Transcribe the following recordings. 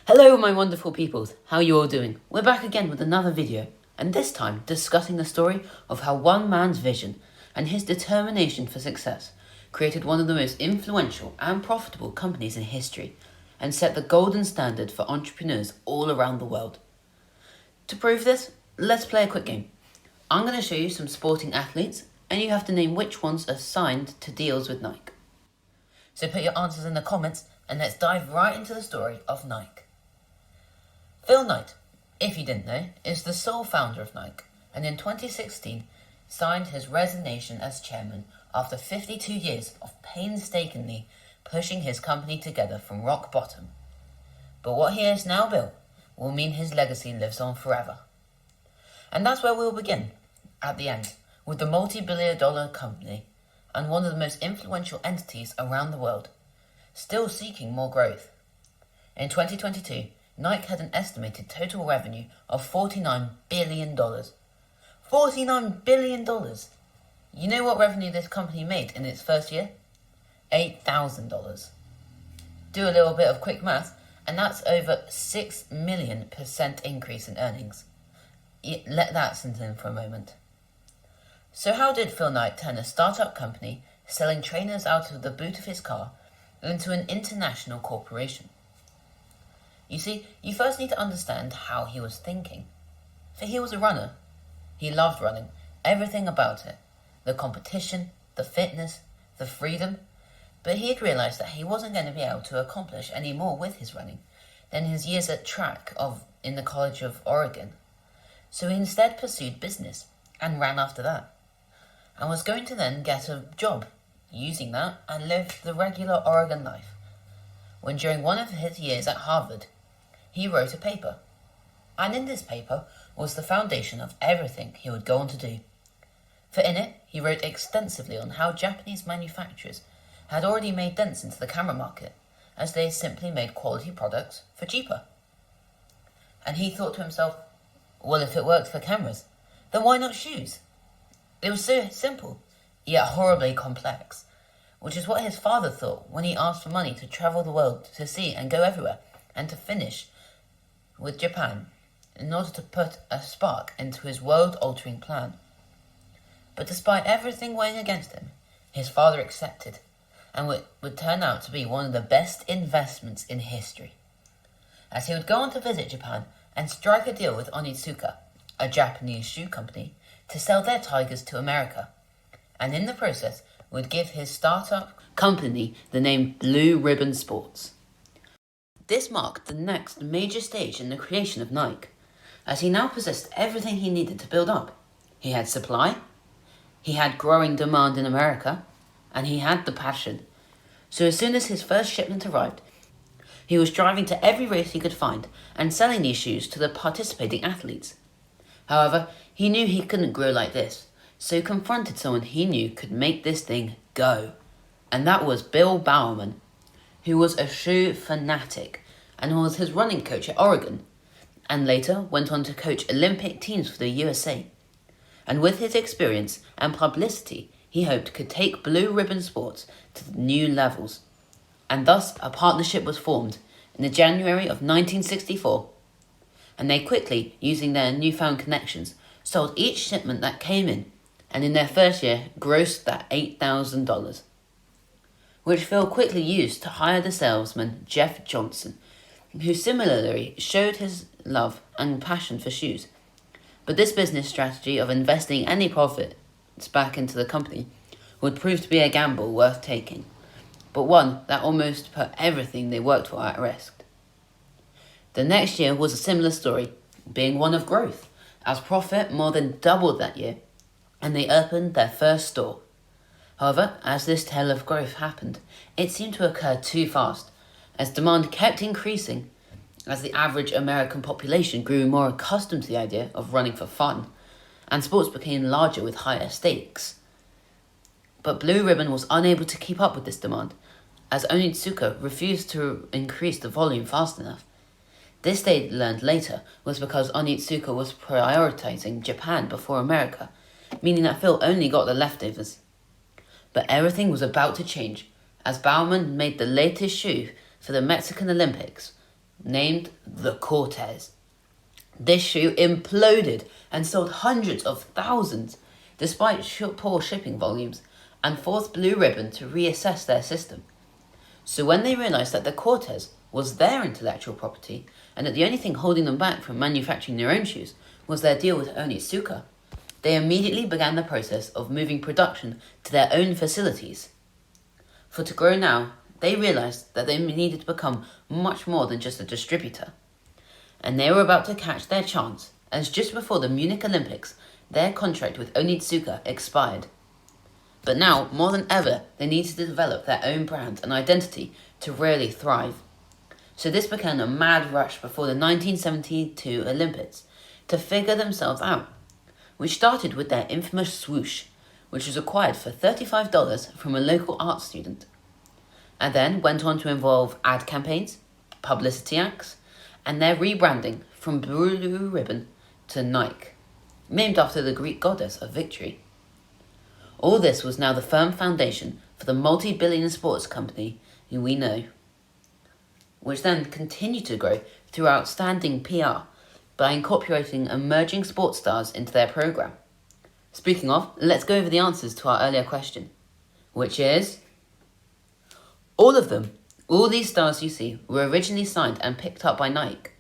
Hello my wonderful peoples, how are you all doing? We're back again with another video, and this time discussing the story of how one man's vision and his determination for success created one of the most influential and profitable companies in history and set the golden standard for entrepreneurs all around the world. To prove this, let's play a quick game. I'm going to show you some sporting athletes and you have to name which ones are signed to deals with Nike. So put your answers in the comments and let's dive right into the story of Nike. Phil Knight, if you didn't know, is the sole founder of Nike, and in 2016 signed his resignation as chairman after 52 years of painstakingly pushing his company together from rock bottom. But what he has now built will mean his legacy lives on forever. And that's where we'll begin, at the end, with the multi-billion-dollar company and one of the most influential entities around the world, still seeking more growth. In 2022, Nike had an estimated total revenue of $49 billion. $49 billion! You know what revenue this company made in its first year? $8,000. Do a little bit of quick math, and that's over 6 million% increase in earnings. Let that sink in for a moment. So how did Phil Knight turn a startup company selling trainers out of the boot of his car into an international corporation? You see, you first need to understand how he was thinking. For he was a runner. He loved running, everything about it. The competition, the fitness, the freedom. But he had realised that he wasn't going to be able to accomplish any more with his running than his years at track in the College of Oregon. So he instead pursued business and ran after that. And was going to then get a job using that and live the regular Oregon life. When during one of his years at Harvard, he wrote a paper, and in this paper was the foundation of everything he would go on to do. For in it, he wrote extensively on how Japanese manufacturers had already made dents into the camera market, as they simply made quality products for cheaper. And he thought to himself, well, if it worked for cameras, then why not shoes? It was so simple, yet horribly complex, which is what his father thought when he asked for money to travel the world to see and go everywhere, and to finish with Japan in order to put a spark into his world-altering plan. But despite everything weighing against him, his father accepted, and would turn out to be one of the best investments in history, as he would go on to visit Japan and strike a deal with Onitsuka, a Japanese shoe company, to sell their Tigers to America, and in the process would give his startup company the name Blue Ribbon Sports. This marked the next major stage in the creation of Nike, as he now possessed everything he needed to build up. He had supply, he had growing demand in America, and he had the passion. So as soon as his first shipment arrived, he was driving to every race he could find and selling these shoes to the participating athletes. However, he knew he couldn't grow like this, so he confronted someone he knew could make this thing go. And that was Bill Bowerman, who was a shoe fanatic and was his running coach at Oregon, and later went on to coach Olympic teams for the USA. And with his experience and publicity, he hoped could take Blue Ribbon Sports to new levels. And thus a partnership was formed in the January of 1964. And they quickly, using their newfound connections, sold each shipment that came in, and in their first year grossed that $8,000. Which Phil quickly used to hire the salesman Jeff Johnson, who similarly showed his love and passion for shoes. But this business strategy of investing any profits back into the company would prove to be a gamble worth taking, but one that almost put everything they worked for at risk. The next year was a similar story, being one of growth, as profit more than doubled that year, and they opened their first store. However, as this tale of growth happened, it seemed to occur too fast, as demand kept increasing, as the average American population grew more accustomed to the idea of running for fun, and sports became larger with higher stakes. But Blue Ribbon was unable to keep up with this demand, as Onitsuka refused to increase the volume fast enough. This they learned later was because Onitsuka was prioritizing Japan before America, meaning that Phil only got the leftovers. But everything was about to change, as Bowerman made the latest shoe for the Mexican Olympics, named the Cortez. This shoe imploded and sold hundreds of thousands, despite poor shipping volumes, and forced Blue Ribbon to reassess their system. So when they realized that the Cortez was their intellectual property, and that the only thing holding them back from manufacturing their own shoes was their deal with Onitsuka, they immediately began the process of moving production to their own facilities. For to grow now, they realized that they needed to become much more than just a distributor. And they were about to catch their chance, as just before the Munich Olympics, their contract with Onitsuka expired. But now, more than ever, they needed to develop their own brand and identity to really thrive. So this began a mad rush before the 1972 Olympics to figure themselves out, which started with their infamous swoosh, which was acquired for $35 from a local art student, and then went on to involve ad campaigns, publicity acts, and their rebranding from Blue Ribbon to Nike, named after the Greek goddess of victory. All this was now the firm foundation for the multi-billion sports company we know, which then continued to grow through outstanding PR by incorporating emerging sports stars into their program. Speaking of, let's go over the answers to our earlier question, which is all of them. All these stars you see were originally signed and picked up by Nike,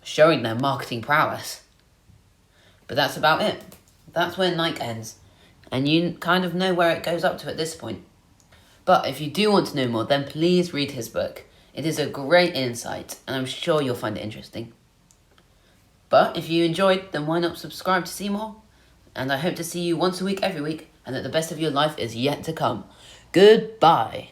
showing their marketing prowess. But that's about it. That's where Nike ends, and you kind of know where it goes up to at this point. But if you do want to know more, then please read his book. It is a great insight, and I'm sure you'll find it interesting. But if you enjoyed, then why not subscribe to see more? And I hope to see you once a week, every week, and that the best of your life is yet to come. Goodbye.